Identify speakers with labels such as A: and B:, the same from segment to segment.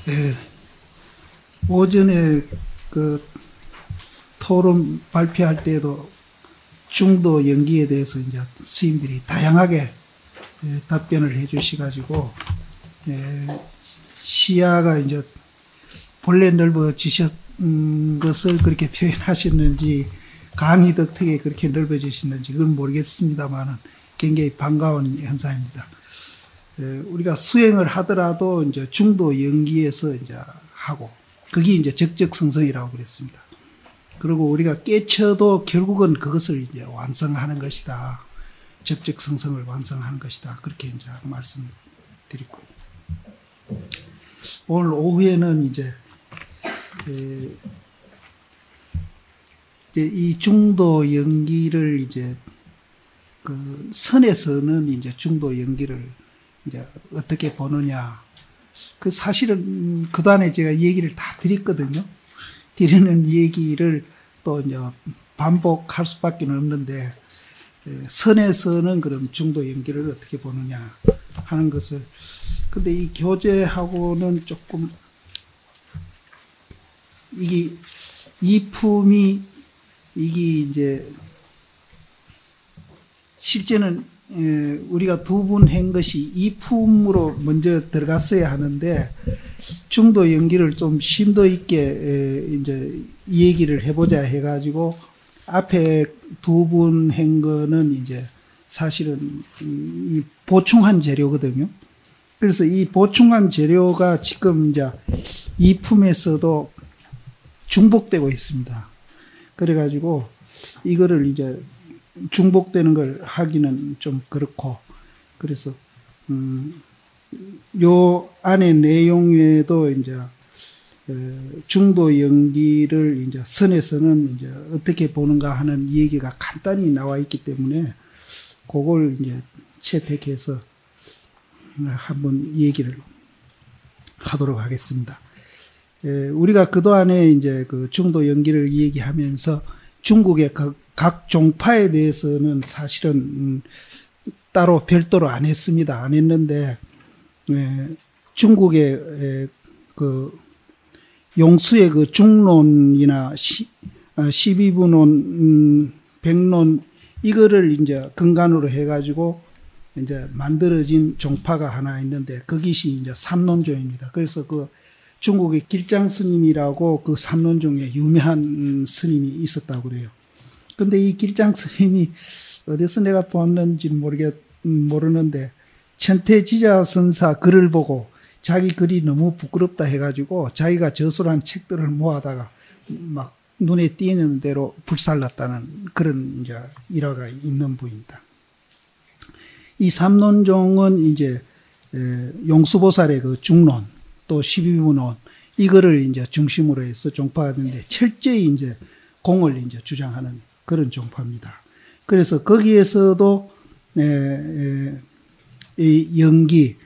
A: 예, 오전에 그 토론 발표할 때도 중도 연기에 대해서 이제 스님들이 다양하게 답변을 해주시가지고 시야가 이제 본래 넓어지신 것을 그렇게 표현하셨는지 강의 덕택에 그렇게 넓어지셨는지 그건 모르겠습니다만은 굉장히 반가운 현상입니다. 우리가 수행을 하더라도 이제 중도 연기에서 이제 하고 그게 이제 적적성성이라고 그랬습니다. 그리고 우리가 깨쳐도 결국은 그것을 이제 완성하는 것이다. 적적성성을 완성하는 것이다. 그렇게 이제 말씀드리고 오늘 오후에는 이제 이 중도 연기를 이제 그 선에서는 이제 중도 연기를 이제 어떻게 보느냐. 그 사실은 그동안에 제가 얘기를 다 드렸거든요. 드리는 얘기를 또 이제 반복할 수밖에 없는데 선에서는 그럼 중도 연기를 어떻게 보느냐 하는 것을 근데 이 교재하고는 조금 이게 이품이 이게 이제 실제는 우리가 두 분 한 것이 이품으로 먼저 들어갔어야 하는데 중도 연기를 좀 심도 있게 이제 이 얘기를 해보자 해가지고 앞에 두 분 한 거는 이제 사실은 이 보충한 재료거든요. 그래서 이 보충한 재료가 지금 이제 이품에서도 중복되고 있습니다. 그래가지고 이거를 이제 중복되는 걸 하기는 좀 그렇고 그래서 요 안에 내용에도 이제 중도 연기를 이제 선에서는 이제 어떻게 보는가 하는 얘기가 간단히 나와 있기 때문에 그걸 이제 채택해서 한번 얘기를 하도록 하겠습니다. 우리가 그동안에 이제 그 중도 연기를 얘기하면서 중국의 각 종파에 대해서는 사실은 따로 별도로 안 했습니다. 안 했는데 중국의 그 용수의 그 중론이나 12부론, 백론 이거를 이제 근간으로 해가지고 이제 만들어진 종파가 하나 있는데 그것이 이제 삼론종입니다. 그래서 그 중국의 길장 스님이라고 그 삼론종에 유명한 스님이 있었다고 그래요. 근데 이 길장 스님이 어디서 내가 봤는지 모르는데 천태지자 선사 글을 보고 자기 글이 너무 부끄럽다 해가지고 자기가 저술한 책들을 모아다가 막 눈에 띄는 대로 불살랐다는 그런 이제 일화가 있는 분입니다. 이 삼론종은 이제 용수보살의 그 중론 또 12부론 이거를 이제 중심으로 해서 종파가 되는데 철저히 이제 공을 이제 주장하는 그런 종파입니다. 그래서 거기에서도 이 연기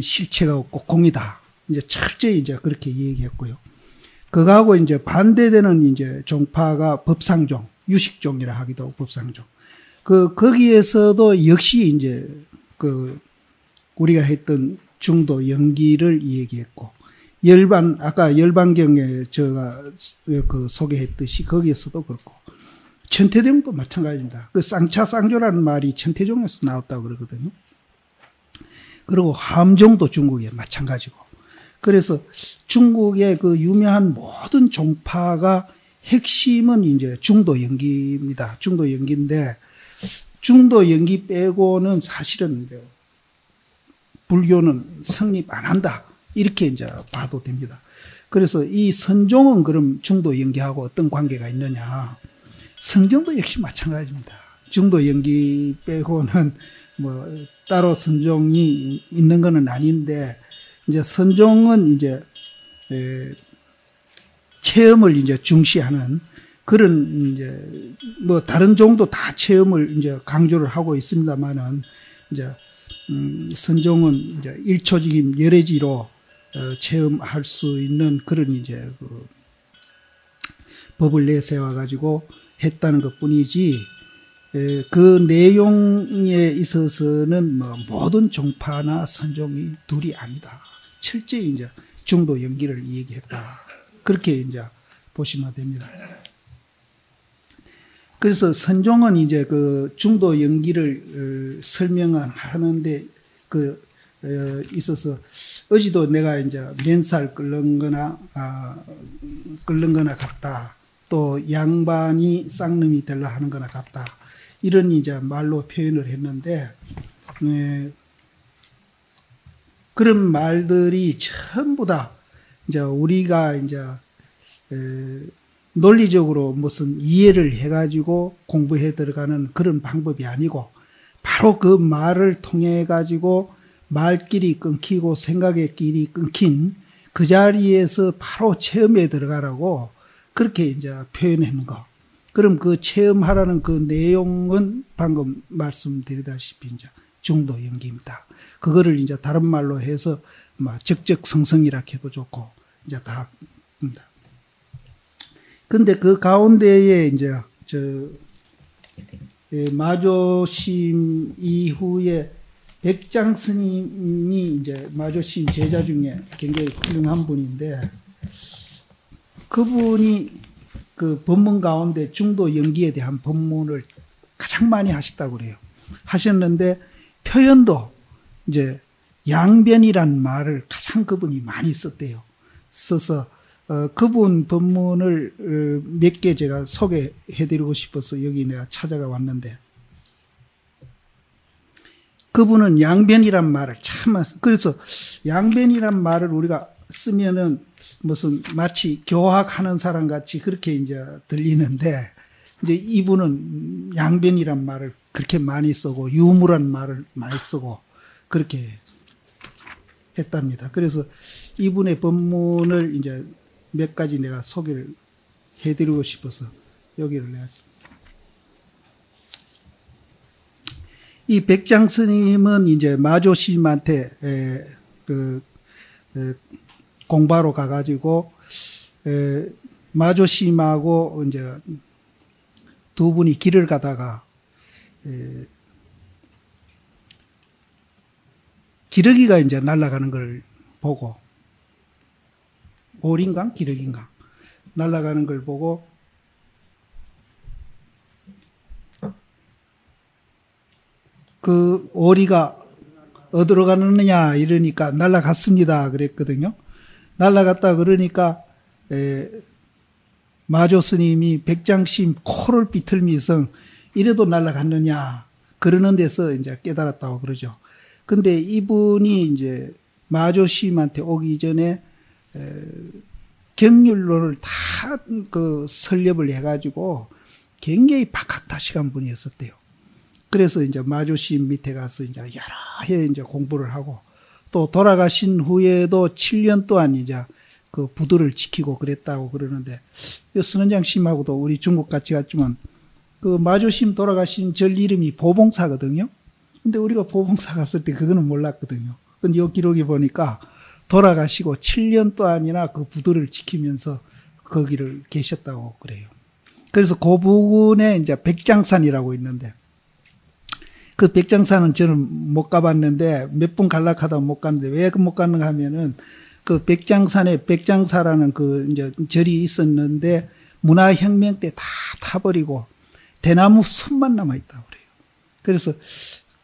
A: 실체가 없고 공이다. 이제 철저히 이제 그렇게 얘기했고요. 그거하고 이제 반대되는 이제 종파가 법상종, 유식종이라 하기도 하고 법상종. 거기에서도 역시 이제 우리가 했던 중도 연기를 얘기했고, 아까 열반경에 제가 소개했듯이 거기에서도 그렇고, 천태종도 마찬가지입니다. 쌍차쌍조라는 말이 천태종에서 나왔다고 그러거든요. 그리고 함종도 중국에 마찬가지고. 그래서 중국의 그 유명한 모든 종파가 핵심은 이제 중도 연기입니다. 중도 연기인데, 중도 연기 빼고는 사실은 불교는 성립 안 한다. 이렇게 이제 봐도 됩니다. 그래서 이 선종은 그럼 중도 연기하고 어떤 관계가 있느냐. 성종도 역시 마찬가지입니다. 중도 연기 빼고는 뭐 따로 선종이 있는 것은 아닌데, 이제 선종은 이제 체험을 이제 중시하는 그런 이제 뭐 다른 종도 다 체험을 이제 강조를 하고 있습니다만은 이제 선종은 이제 일초직임 열애지로 체험할 수 있는 그런 이제 그 법을 내세워 가지고 했다는 것뿐이지 그 내용에 있어서는 뭐 모든 종파나 선종이 둘이 아니다. 철저히 이제 중도 연기를 얘기했다. 그렇게 이제 보시면 됩니다. 그래서 선종은 이제 그 중도 연기를 설명하는데 있어서 어제도 내가 이제 맨살 끓는 거나 같다. 또 양반이 쌍놈이 되려 하는 거나 같다. 이런 이제 말로 표현을 했는데, 그런 말들이 전부 다 이제 우리가 이제 논리적으로 무슨 이해를 해가지고 공부해 들어가는 그런 방법이 아니고, 바로 그 말을 통해 가지고 말길이 끊기고 생각의 길이 끊긴 그 자리에서 바로 체험에 들어가라고 그렇게 이제 표현하는 거. 그럼 그 체험하라는 그 내용은 방금 말씀드리다시피 이제 중도 연기입니다. 그거를 이제 다른 말로 해서 적적성성이라 해도 좋고 이제 다 합니다. 근데 그 가운데에 이제 마조심 이후에 백장 스님이 이제 마조심 제자 중에 굉장히 훌륭한 분인데, 그분이 그 법문 가운데 중도 연기에 대한 법문을 가장 많이 하셨다고 그래요. 하셨는데 표현도 이제 양변이란 말을 가장 그분이 많이 썼대요. 써서 그분 법문을 몇 개 제가 소개해드리고 싶어서 여기 내가 찾아가 왔는데, 그분은 양변이란 말을 참, 그래서 양변이란 말을 우리가 쓰면은 무슨 마치 교학하는 사람 같이 그렇게 이제 들리는데, 이제 이분은 양변이란 말을 그렇게 많이 쓰고 유무란 말을 많이 쓰고 그렇게 했답니다. 그래서 이분의 법문을 이제 몇 가지 내가 소개를 해드리고 싶어서 여기를 내가. 이 백장 스님은 이제 마조심한테 공바로 가가지고 마조심하고 이제 두 분이 길을 가다가 기러기가 이제 날아가는 걸 보고, 오리인가 기러기인가 날아가는 걸 보고 그 오리가 어디로 가느냐 이러니까 날아갔습니다 그랬거든요. 날아갔다 그러니까 마조 스님이 백장심 코를 비틀면서 이래도 날아갔느냐 그러는 데서 이제 깨달았다고 그러죠. 근데 이분이 이제 마조심한테 오기 전에 경륜론을 다 그 설립을 해가지고 굉장히 박학다식한 분이었었대요. 그래서 이제 마조심 밑에 가서 이제 여러 해 이제 공부를 하고, 또 돌아가신 후에도 7년 동안 이제 그 부두를 지키고 그랬다고 그러는데, 선원장 심하고도 우리 중국 같이 갔지만 그 마조심 돌아가신 절 이름이 보봉사거든요. 근데 우리가 보봉사 갔을 때 그거는 몰랐거든요. 근데 이 기록에 보니까 돌아가시고 7년 동안이나 그 부두를 지키면서 거기를 계셨다고 그래요. 그래서 그 부근에 이제 백장산이라고 있는데, 그 백장산은 저는 못 가봤는데 몇 번 갈락하다 못 갔는데, 왜 못 갔는가 하면은 그 백장산에 백장사라는 그 이제 절이 있었는데 문화혁명 때 다 타버리고 대나무 숲만 남아있다고 그래요. 그래서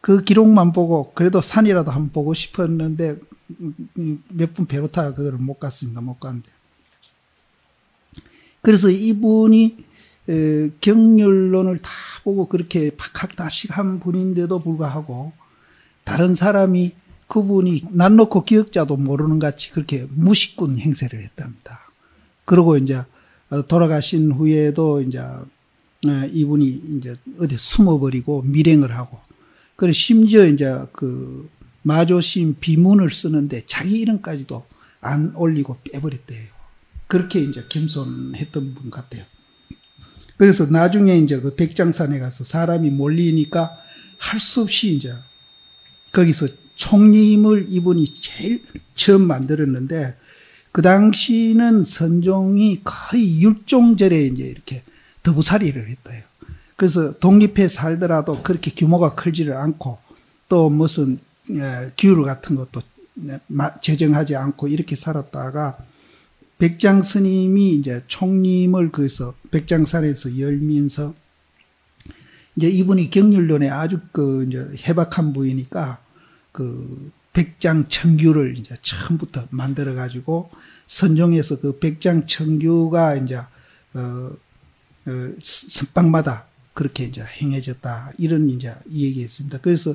A: 그 기록만 보고 그래도 산이라도 한번 보고 싶었는데 몇 분 배로 타가 그거를 못 갔습니다. 못 갔는데. 그래서 이분이 경륜론을 다 보고 그렇게 박학다식한 분인데도 불구하고 다른 사람이 그분이 난 놓고 기억자도 모르는 같이 그렇게 무식군 행세를 했답니다. 그리고 이제 돌아가신 후에도 이제 이분이 이제 어디 숨어버리고 밀행을 하고, 그리고 심지어 이제 그 마조심 비문을 쓰는데 자기 이름까지도 안 올리고 빼버렸대요. 그렇게 이제 겸손했던 분 같아요. 그래서 나중에 이제 그 백장산에 가서 사람이 몰리니까 할 수 없이 이제 거기서 총림을 이분이 제일 처음 만들었는데, 그 당시는 선종이 거의 율종절에 이제 이렇게 더부살이를 했대요. 그래서 독립해 살더라도 그렇게 규모가 크지를 않고, 또 무슨 규율 같은 것도 제정하지 않고 이렇게 살았다가 백장 스님이 이제 총림을 거기서 백장산에서 열면서 이제 이분이 경률론에 아주 이제 해박한 분이니까 백장 청규를 이제 처음부터 만들어 가지고 선종해서 그 백장 청규가 이제 선방마다 그렇게 이제 행해졌다 이런 이제 얘기했습니다. 그래서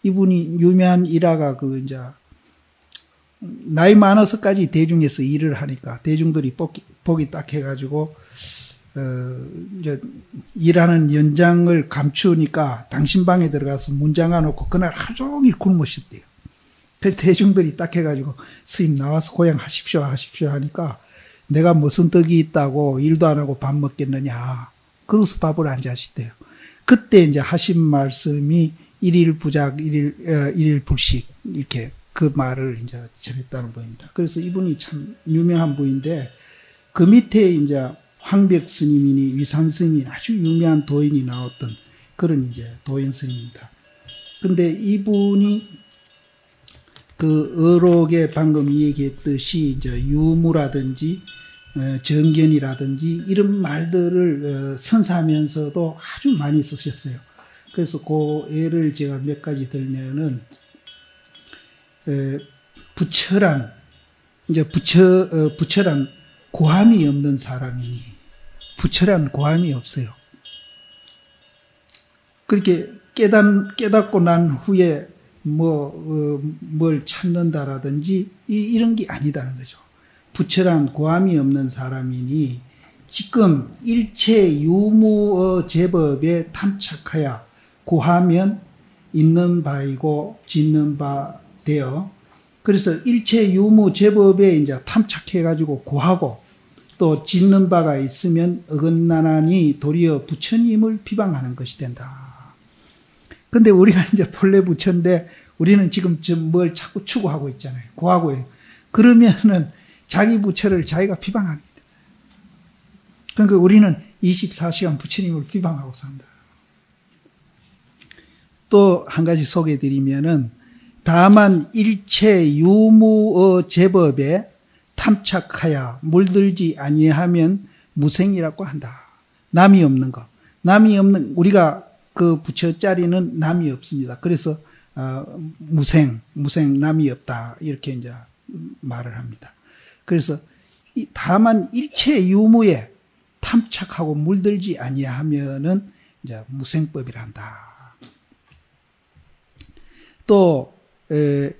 A: 이분이 유명한 일화가 이제 나이 많아서까지 대중에서 일을 하니까 대중들이 보기 딱 해가지고 이제 일하는 연장을 감추니까 당신 방에 들어가서 문 잠가놓고 그날 하루 종일 굶으셨대요. 그래서 대중들이 딱 해가지고 스님 나와서 고향 하십시오 하니까 내가 무슨 덕이 있다고 일도 안 하고 밥 먹겠느냐. 그래서 밥을 안 자시대요. 그때 이제 하신 말씀이 일일 부작, 일일 불식 이렇게 그 말을 이제 전했다는 분입니다. 그래서 이분이 참 유명한 분인데 그 밑에 이제 황백 스님이니 위산 스님이 아주 유명한 도인이 나왔던 그런 이제 도인 스님입니다. 근데 이분이 어록에 방금 얘기했듯이 이제 유무라든지 정견이라든지 이런 말들을 선사하면서도 아주 많이 쓰셨어요. 그래서 그 예를 제가 몇 가지 들면은 부처란 이제 부처란 고함이 없는 사람이니 부처란 고함이 없어요. 그렇게 깨닫고 난 후에 뭘 찾는다라든지 이런 게 아니다는 거죠. 부처란 고함이 없는 사람이니 지금 일체 유무의 제법에 탐착하여 고하면 있는 바이고 짓는 바 되어 그래서 일체 유무 제법에 이제 탐착해가지고 고하고 또 짓는 바가 있으면 어긋나나니 도리어 부처님을 비방하는 것이 된다. 근데 우리가 이제 본래 부처인데 우리는 지금 뭘 자꾸 추구하고 있잖아요. 고하고 해요. 그러면은 자기 부처를 자기가 비방합니다. 그러니까 우리는 24시간 부처님을 비방하고 산다. 또 한 가지 소개해드리면은 다만 일체 유무의 제법에 탐착하여 물들지 아니하면 무생이라고 한다. 남이 없는 거. 남이 없는 우리가 그 부처 자리는 남이 없습니다. 그래서 무생 남이 없다 이렇게 이제 말을 합니다. 그래서 다만 일체 유무에 탐착하고 물들지 아니하면은 이제 무생법이라 한다. 또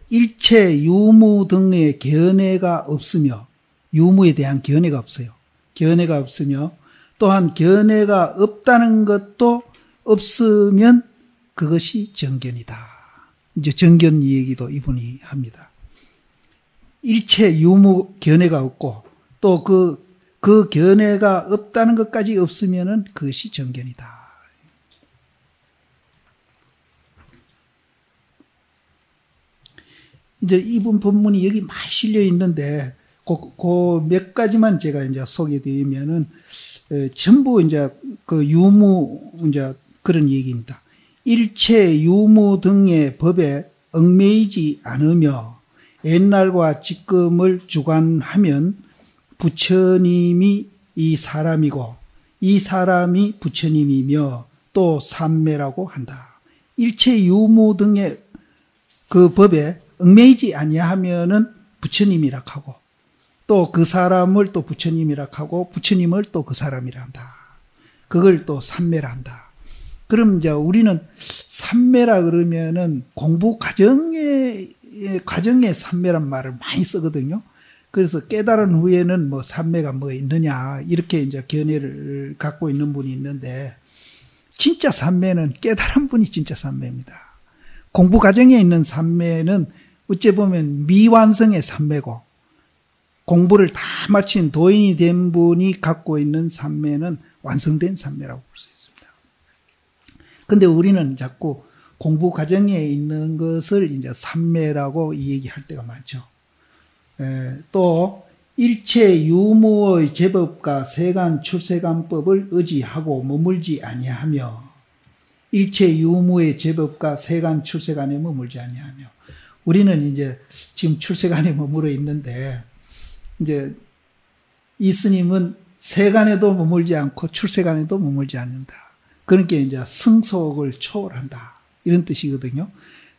A: 일체 유무 등의 견해가 없으며 유무에 대한 견해가 없어요. 견해가 없으며 또한 견해가 없다는 것도 없으면 그것이 정견이다. 이제 정견 얘기도 이분이 합니다. 일체 유무 견해가 없고 또 그 견해가 없다는 것까지 없으면은 그것이 정견이다. 이제 이분 본문이 여기 많이 실려 있는데 그 몇 가지만 제가 이제 소개드리면은 전부 이제 그 유무 이제 그런 얘기입니다. 일체 유무 등의 법에 얽매이지 않으며 옛날과 지금을 주관하면 부처님이 이 사람이고 이 사람이 부처님이며 또 삼매라고 한다. 일체 유무 등의 그 법에 얽매이지 아니하면은 부처님이라 하고 또 그 사람을 또 부처님이라 하고 부처님을 또 그 사람이라 한다. 그걸 또 삼매라 한다. 그럼 이제 우리는 삼매라 그러면은 공부 과정의 삼매란 말을 많이 쓰거든요. 그래서 깨달은 후에는 뭐 삼매가 뭐 있느냐 이렇게 이제 견해를 갖고 있는 분이 있는데 진짜 삼매는 깨달은 분이 진짜 삼매입니다. 공부 과정에 있는 삼매는 어찌 보면 미완성의 삼매고 공부를 다 마친 도인이 된 분이 갖고 있는 삼매는 완성된 삼매라고 볼 수 있습니다. 근데 우리는 자꾸 공부 과정에 있는 것을 이제 삼매라고 얘기할 때가 많죠. 또 일체 유무의 제법과 세간 출세간법을 의지하고 머물지 아니하며 일체 유무의 제법과 세간 출세간에 머물지 아니하며 우리는 이제 지금 출세관에 머물러 있는데, 이제 이 스님은 세간에도 머물지 않고 출세간에도 머물지 않는다. 그러니까 이제 승속을 초월한다. 이런 뜻이거든요.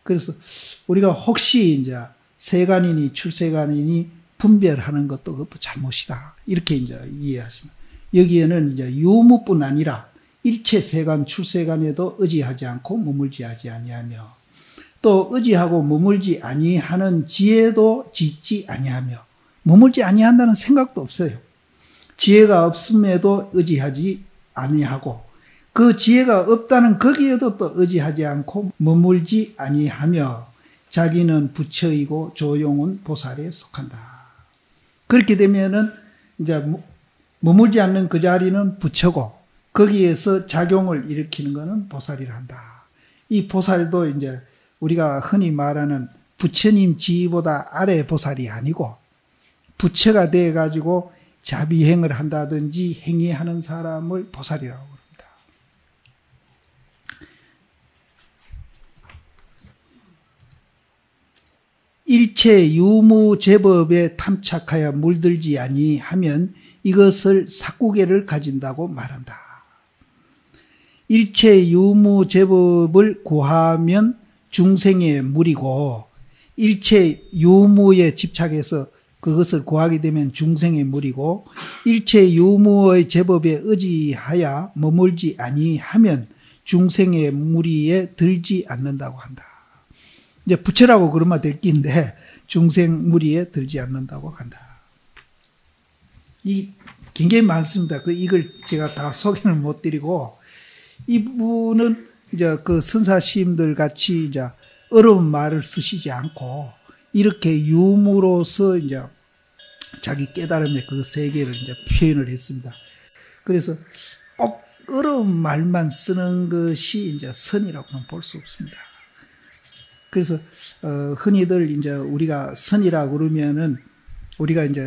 A: 그래서 우리가 혹시 이제 세간이니 출세간이니 분별하는 것도 그것도 잘못이다. 이렇게 이제 이해하시면. 여기에는 이제 유무뿐 아니라 일체 세간 출세간에도 의지하지 않고 머물지 아니하며, 또 의지하고 머물지 아니하는 지혜도 짓지 아니하며, 머물지 아니한다는 생각도 없어요. 지혜가 없음에도 의지하지 아니하고, 그 지혜가 없다는 거기에도 또 의지하지 않고 머물지 아니하며, 자기는 부처이고 조용은 보살에 속한다. 그렇게 되면은 이제 머물지 않는 그 자리는 부처고, 거기에서 작용을 일으키는 것은 보살이라 한다. 이 보살도 이제 우리가 흔히 말하는 부처님 지위보다 아래 보살이 아니고, 부처가 돼가지고 자비행을 한다든지 행위하는 사람을 보살이라고 합니다. 일체 유무제법에 탐착하여 물들지 아니하면 이것을 삭구계를 가진다고 말한다. 일체 유무제법을 구하면 중생의 물이고, 일체 유무에 집착해서 그것을 구하게 되면 중생의 물이고, 일체 유무의 제법에 의지하여 머물지 아니하면 중생의 무리에 들지 않는다고 한다. 이제 부처라고 그러면 될 끼인데 중생 무리에 들지 않는다고 한다. 이 굉장히 많습니다. 이걸 제가 다 소개를 못 드리고, 이분은 이제 그 선사시임들 같이 이제 어려운 말을 쓰시지 않고 이렇게 유무로서 이제 자기 깨달음의 그 세계를 이제 표현을 했습니다. 그래서 꼭 어려운 말만 쓰는 것이 이제 선이라고는 볼 수 없습니다. 그래서 흔히들 이제 우리가 선이라고 그러면은 우리가 이제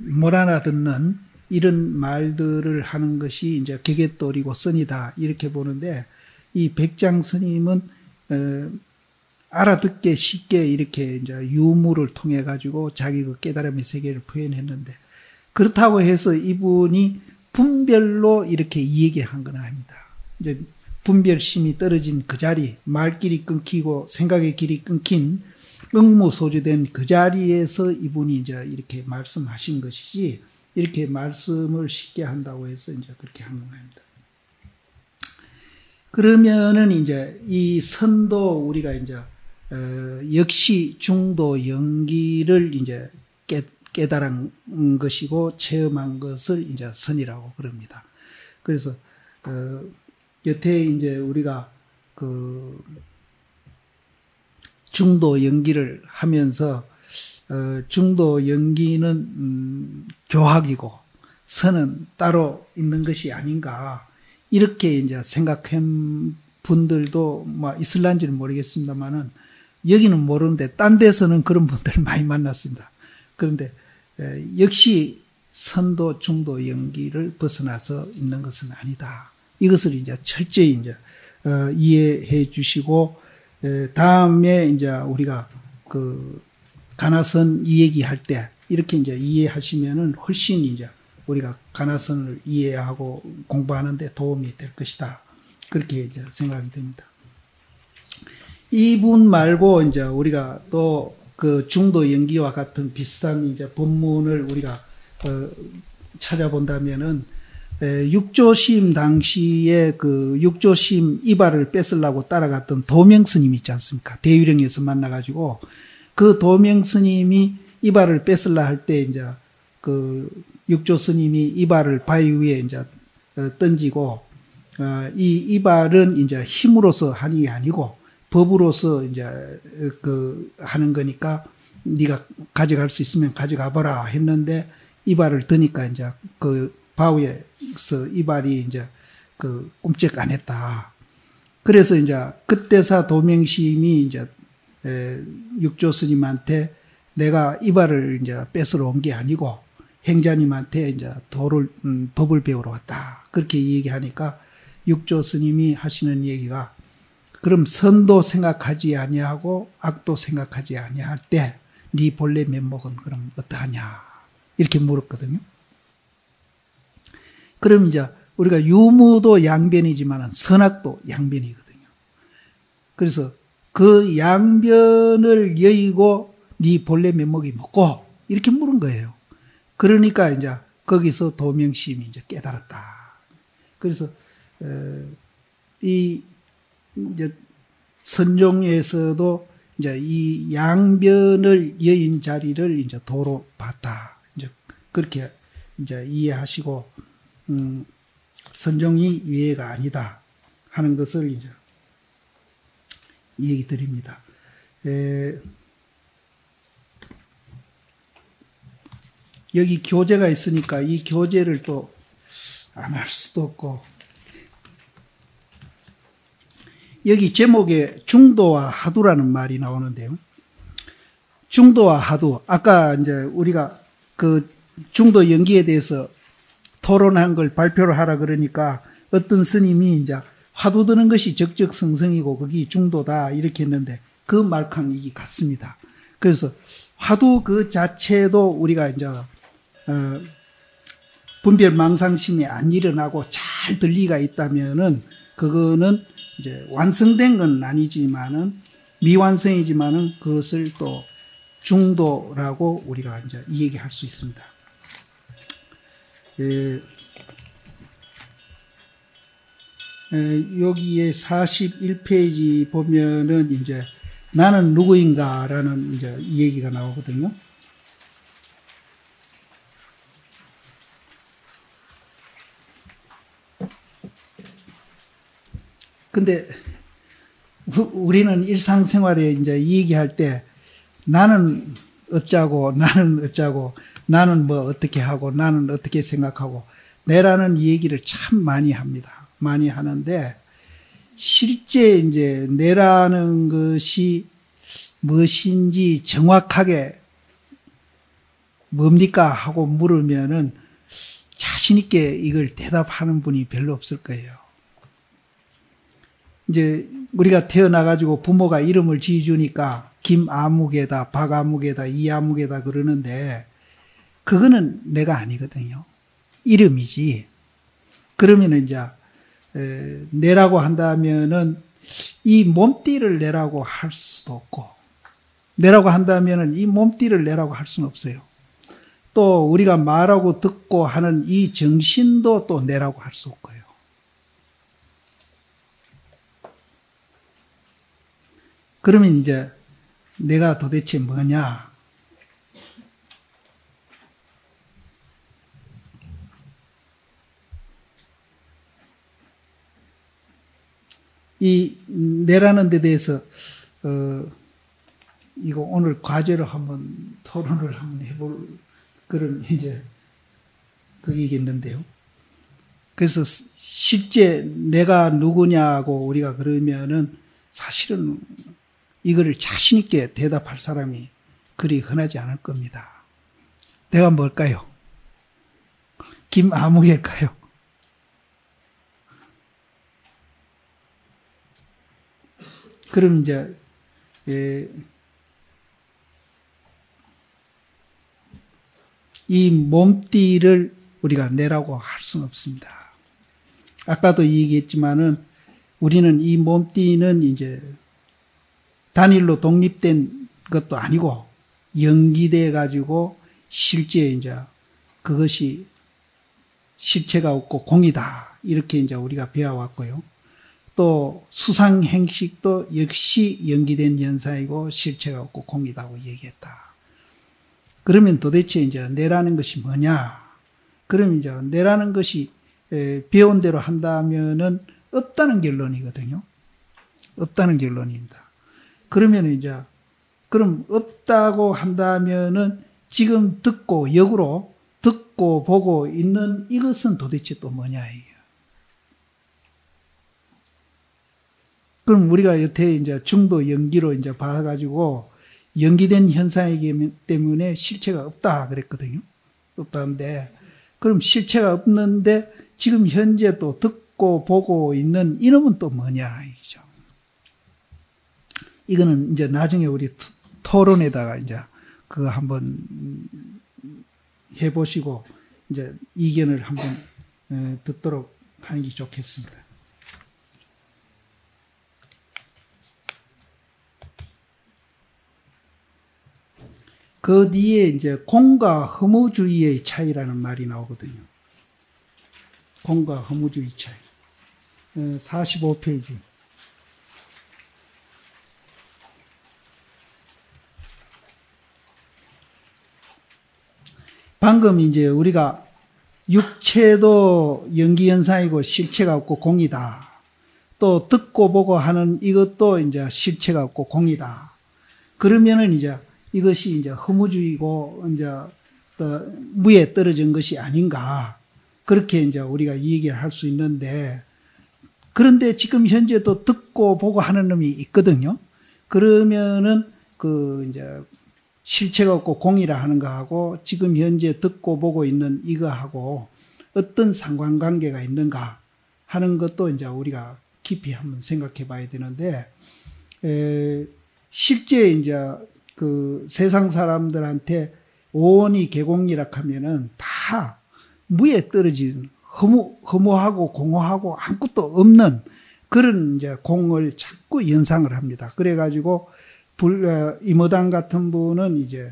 A: 못 알아듣는 이런 말들을 하는 것이 이제 개갯돌이고 선이다 이렇게 보는데, 이 백장 스님은 알아듣게 쉽게 이렇게 이제 유무를 통해 가지고 자기 그 깨달음의 세계를 표현했는데, 그렇다고 해서 이분이 분별로 이렇게 이 얘기를 한 건 아닙니다. 이제 분별심이 떨어진 그 자리, 말길이 끊기고 생각의 길이 끊긴 응무소주된 그 자리에서 이분이 이제 이렇게 말씀하신 것이지, 이렇게 말씀을 쉽게 한다고 해서 이제 그렇게 한 건 아닙니다. 그러면은 이제 이 선도 우리가 이제 역시 중도 연기를 이제 깨달은 것이고 체험한 것을 이제 선이라고 그럽니다. 그래서 여태 이제 우리가 그 중도 연기를 하면서 중도 연기는 교학이고 선은 따로 있는 것이 아닌가, 이렇게 이제 생각한 분들도 뭐 있을런지는 모르겠습니다만은, 여기는 모르는데 딴 데서는 그런 분들을 많이 만났습니다. 그런데 역시 선도 중도 연기를 벗어나서 있는 것은 아니다. 이것을 이제 철저히 이제 이해해 주시고, 다음에 이제 우리가 그 가나선 이 얘기할 때 이렇게 이제 이해하시면은 훨씬 이제 우리가 가나선을 이해하고 공부하는데 도움이 될 것이다. 그렇게 이제 생각이 됩니다. 이분 말고 이제 우리가 또 그 중도 연기와 같은 비슷한 이제 본문을 우리가 찾아본다면은, 육조심 당시에 그 육조심 이발을 뺏으려고 따라갔던 도명스님 있지 않습니까? 대유령에서 만나가지고 그 도명스님이 이발을 뺏으려 할 때 이제 그 육조스님이 이발을 바위 위에 이제 던지고, 이 이발은 이제 힘으로서 하는 게 아니고 법으로서 이제 그 하는 거니까 네가 가져갈 수 있으면 가져가 봐라 했는데, 이발을 드니까 이제 그 바위에서 이발이 이제 그 꼼짝 안 했다. 그래서 이제 그때사 도명심이 이제 육조 스님한테 내가 이발을 이제 뺏으러 온 게 아니고 행자님한테 이제 법을 배우러 왔다. 그렇게 얘기하니까 육조 스님이 하시는 얘기가, 그럼 선도 생각하지 아니하고 악도 생각하지 아니할 때 네 본래 면목은 그럼 어떠하냐 이렇게 물었거든요. 그럼 이제 우리가 유무도 양변이지만 선악도 양변이거든요. 그래서 그 양변을 여의고 네 본래 면목이 뭐고 이렇게 물은 거예요. 그러니까 이제 거기서 도명심이 이제 깨달았다. 그래서 이 이제 선종에서도 이제 이 양변을 여인 자리를 이제 도로 봤다. 이제 그렇게 이제 이해하시고 선종이 위해가 아니다 하는 것을 이제 얘기 드립니다. 여기 교재가 있으니까 이 교재를 또 안 할 수도 없고, 여기 제목에 중도와 하두라는 말이 나오는데요. 중도와 하두, 아까 이제 우리가 그 중도 연기에 대해서 토론한 걸 발표를 하라 그러니까 어떤 스님이 이제 화두 드는 것이 적적성성이고 그게 중도다 이렇게 했는데 그 말랑 이게 같습니다. 그래서 화두 그 자체도 우리가 이제 분별 망상심이 안 일어나고 잘 들리가 있다면은 그거는 이제 완성된 건 아니지만은 미완성이지만은 그것을 또 중도라고 우리가 이제 얘기할 수 있습니다. 여기에 41페이지 보면은 이제 나는 누구인가라는 이제 이 얘기가 나오거든요. 근데 우리는 일상생활에 이제 얘기할 때 나는 어쩌고 나는 뭐 어떻게 하고 나는 어떻게 생각하고 내라는 얘기를 참 많이 합니다. 많이 하는데 실제 이제 내라는 것이 무엇인지 정확하게 뭡니까 하고 물으면은 자신 있게 이걸 대답하는 분이 별로 없을 거예요. 이제 우리가 태어나가지고 부모가 이름을 지어주니까 김아무개다, 박아무개다, 이아무개다 그러는데 그거는 내가 아니거든요. 이름이지. 그러면은 이제 내라고 한다면은 이 몸띠를 내라고 할 수도 없고, 내라고 한다면은 이 몸띠를 내라고 할 수는 없어요. 또 우리가 말하고 듣고 하는 이 정신도 또 내라고 할 수 없고요. 그러면 이제 내가 도대체 뭐냐? 이 내라는 데 대해서 이거 오늘 과제로 한번 토론을 한번 해볼 그런 이제 그게겠는데요. 그래서 실제 내가 누구냐고 우리가 그러면은 사실은 이거를 자신 있게 대답할 사람이 그리 흔하지 않을 겁니다. 내가 뭘까요? 김아무개일까요? 그럼 이제 이 몸띠를 우리가 내라고 할 수는 없습니다. 아까도 얘기했지만은 우리는 이 몸띠는 이제 단일로 독립된 것도 아니고 연기돼 가지고 실제 이제 그것이 실체가 없고 공이다 이렇게 이제 우리가 배워왔고요. 또 수상행식도 역시 연기된 현상이고 실체가 없고 공이다고 얘기했다. 그러면 도대체 이제 내라는 것이 뭐냐? 그럼 이제 내라는 것이 배운 대로 한다면은 없다는 결론이거든요. 없다는 결론입니다. 그러면 이제 그럼 없다고 한다면은 지금 듣고 역으로 듣고 보고 있는 이것은 도대체 또 뭐냐 이게. 그럼 우리가 여태 이제 중도 연기로 이제 봐가지고 연기된 현상이기 때문에 실체가 없다 그랬거든요. 없다는데 그럼 실체가 없는데 지금 현재 또 듣고 보고 있는 이놈은 또 뭐냐 이죠. 이거는 이제 나중에 우리 토론에다가 이제 그거 한번 해보시고 이제 이견을 한번 듣도록 하는 게 좋겠습니다. 그 뒤에 이제 공과 허무주의의 차이라는 말이 나오거든요. 공과 허무주의 차이. 45페이지. 방금 이제 우리가 육체도 연기현상이고 실체가 없고 공이다. 또 듣고 보고 하는 이것도 이제 실체가 없고 공이다. 그러면은 이제 이것이 이제 허무주의고 이제 무에 떨어진 것이 아닌가. 그렇게 이제 우리가 얘기를 할 수 있는데, 그런데 지금 현재 또 듣고 보고 하는 놈이 있거든요. 그러면은 그 이제 실체가 없고 공이라 하는 거하고 지금 현재 듣고 보고 있는 이거하고 어떤 상관관계가 있는가 하는 것도 이제 우리가 깊이 한번 생각해 봐야 되는데, 실제 이제 그 세상 사람들한테 오온이 개공이라 하면은 다 무에 떨어진 허무하고 공허하고 아무것도 없는 그런 이제 공을 자꾸 연상을 합니다. 그래가지고 이모당 같은 분은 이제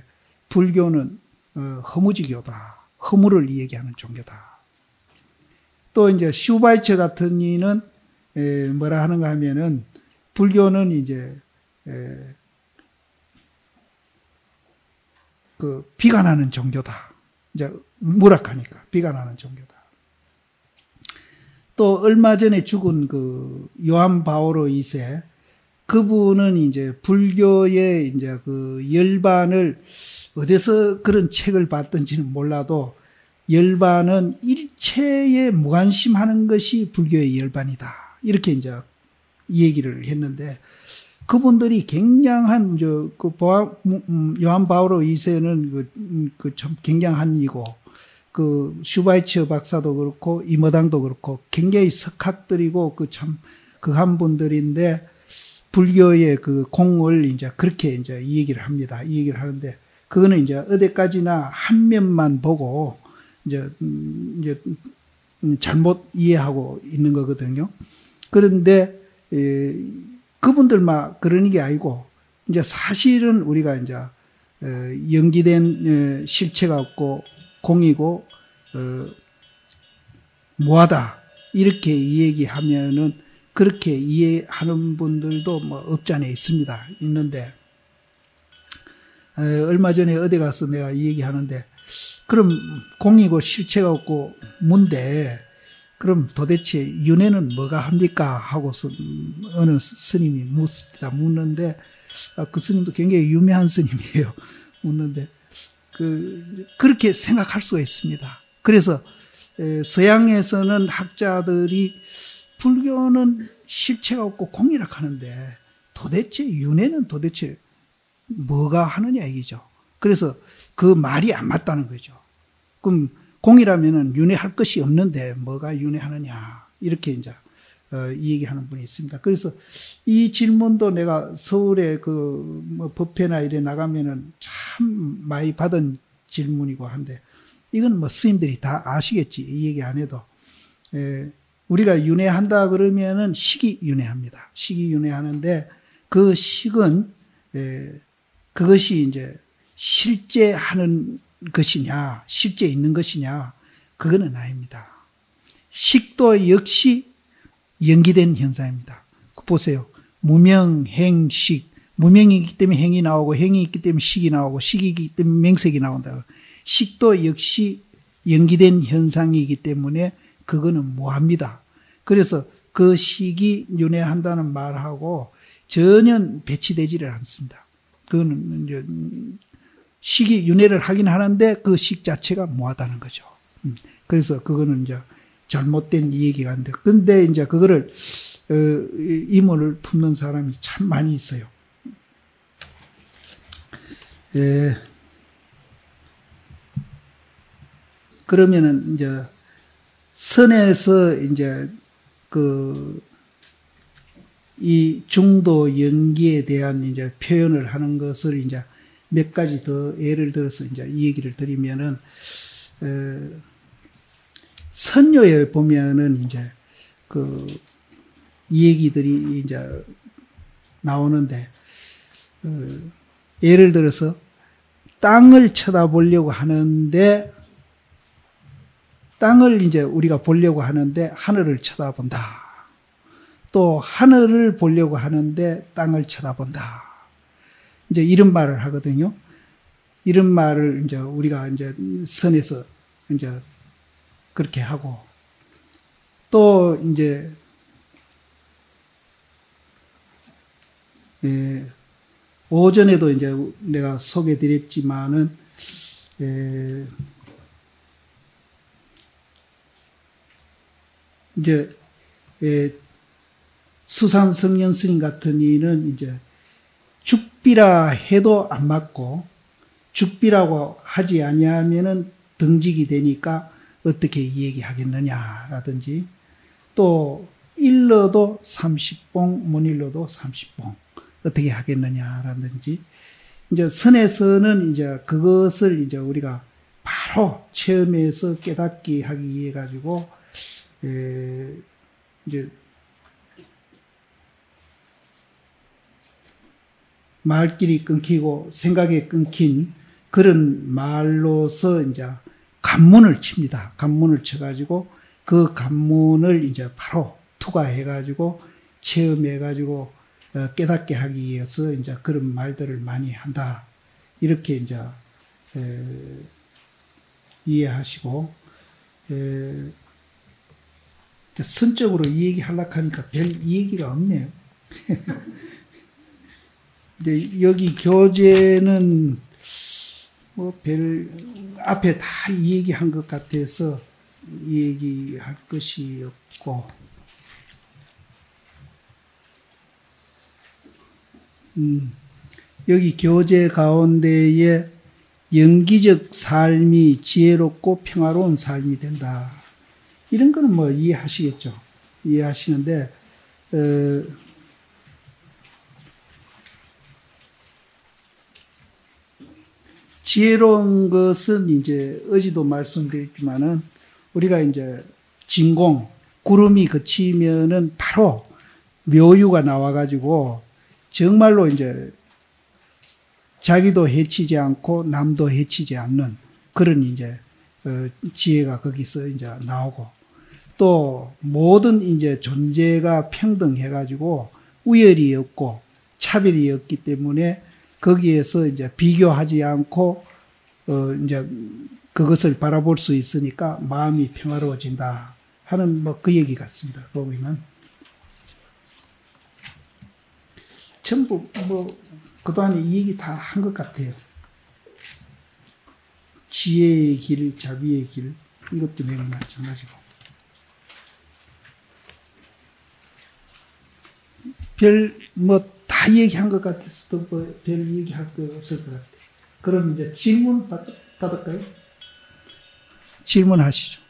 A: 불교는 허무지교다. 허무를 얘기하는 종교다. 또 이제 슈바이처 같은 이는 뭐라 하는가 하면은 불교는 이제 그 비관하는 종교다. 이제 무락하니까 비관하는 종교다. 또 얼마 전에 죽은 그 요한 바오로 2세, 그분은 이제 불교의 이제 그 열반을 어디서 그런 책을 봤던지는 몰라도 열반은 일체에 무관심하는 것이 불교의 열반이다. 이렇게 이제 얘기를 했는데, 그분들이 굉장한 요한 바오로 2세는 그 참 굉장한 이고, 그 슈바이처 박사도 그렇고 이머당도 그렇고 굉장히 석학들이고 그 참 극한 분들인데, 불교의 그 공을 이제 그렇게 이제 이 얘기를 합니다. 이 얘기를 하는데, 그거는 이제 어디까지나 한 면만 보고 이제 잘못 이해하고 있는 거거든요. 그런데 그분들만 그러는 게 아니고, 이제 사실은 우리가 이제 연기된 실체가 없고 공이고 무하다 이렇게 얘기하면은 그렇게 이해하는 분들도 뭐 없지 않아 있습니다. 있는데, 얼마 전에 어디 가서 내가 이 얘기하는데, 그럼 공이고 실체가 없고 무인데 그럼 도대체 윤회는 뭐가 합니까? 하고서 어느 스님이 묻는데, 그 스님도 굉장히 유명한 스님이에요. 묻는데, 그렇게 생각할 수가 있습니다. 그래서 서양에서는 학자들이 불교는 실체가 없고 공이라 하는데 도대체 윤회는 도대체 뭐가 하느냐 이기죠. 그래서 그 말이 안 맞다는 거죠. 그럼 공이라면은 윤회할 것이 없는데 뭐가 윤회하느냐, 이렇게 이제 이 얘기하는 분이 있습니다. 그래서 이 질문도 내가 서울에 뭐 법회나 이래 나가면은 참 많이 받은 질문이고 한데, 이건 뭐 스님들이 다 아시겠지, 이 얘기 안 해도. 우리가 윤회한다 그러면은 식이 윤회합니다. 식이 윤회하는데, 그 식은 그것이 이제 실제 하는 것이냐, 실제 있는 것이냐, 그거는 아닙니다. 식도 역시 연기된 현상입니다. 보세요. 무명, 행, 식. 무명이기 때문에 행이 나오고, 행이 있기 때문에 식이 나오고, 식이기 때문에 명색이 나온다. 식도 역시 연기된 현상이기 때문에 그거는 무합니다. 그래서 그 식이 윤회한다는 말하고 전혀 배치되지를 않습니다. 그거는 이제 식이 윤회를 하긴 하는데 그 식 자체가 무하다는 거죠. 그래서 그거는 이제 잘못된 얘기가 있는데, 근데 이제 그거를 이문을 품는 사람이 참 많이 있어요. 그러면은 이제 선에서 이제 이 중도 연기에 대한 이제 표현을 하는 것을 이제 몇 가지 더 예를 들어서 이제 이 얘기를 드리면은, 선녀에 보면은 이제 이 얘기들이 이제 나오는데, 예를 들어서 땅을 쳐다보려고 하는데, 땅을 이제 우리가 보려고 하는데 하늘을 쳐다본다. 또 하늘을 보려고 하는데 땅을 쳐다본다. 이제 이런 말을 하거든요. 이런 말을 이제 우리가 이제 선에서 이제 그렇게 하고, 또 이제 오전에도 이제 내가 소개드렸지만은 이제 수산 성령 스님 같은 이는 이제 죽비라 해도 안 맞고, 죽비라고 하지 아니하면은 등직이 되니까 어떻게 얘기하겠느냐라든지, 또 일러도 30봉, 못 일러도 30봉 어떻게 하겠느냐라든지, 이제 선에서는 이제 그것을 이제 우리가 바로 체험해서 깨닫게 하기 위해 가지고 이제 말길이 끊기고 생각이 끊긴 그런 말로서 이제 관문을 칩니다. 관문을 쳐가지고 그 관문을 이제 바로 투과해가지고 체험해가지고 깨닫게 하기 위해서 이제 그런 말들을 많이 한다. 이렇게 이제 이해하시고, 선적으로 이 얘기 하려고 하니까 별 이 얘기가 없네요. 이제 여기 교재는 뭐 별 앞에 다 이 얘기한 것 같아서 이 얘기할 것이 없고, 여기 교재 가운데에 영기적 삶이 지혜롭고 평화로운 삶이 된다. 이런 거는 뭐 이해하시겠죠. 이해하시는데, 지혜로운 것은 이제 어제도 말씀드렸지만은 우리가 이제 진공, 구름이 그치면은 바로 묘유가 나와가지고 정말로 이제 자기도 해치지 않고 남도 해치지 않는 그런 이제 지혜가 거기서 이제 나오고, 또 모든 이제 존재가 평등해가지고 우열이 없고 차별이 없기 때문에 거기에서 이제 비교하지 않고 이제 그것을 바라볼 수 있으니까 마음이 평화로워진다 하는 뭐 그 얘기 같습니다. 보면 전부 뭐 그동안에 이 얘기 다 한 것 같아요. 지혜의 길, 자비의 길, 이것도 매우 마찬가지고. 뭐 다 얘기한 것 같아서 또 뭐 별 얘기할 거 없을 것 같아요. 그럼 이제 질문 받을까요? 질문하시죠.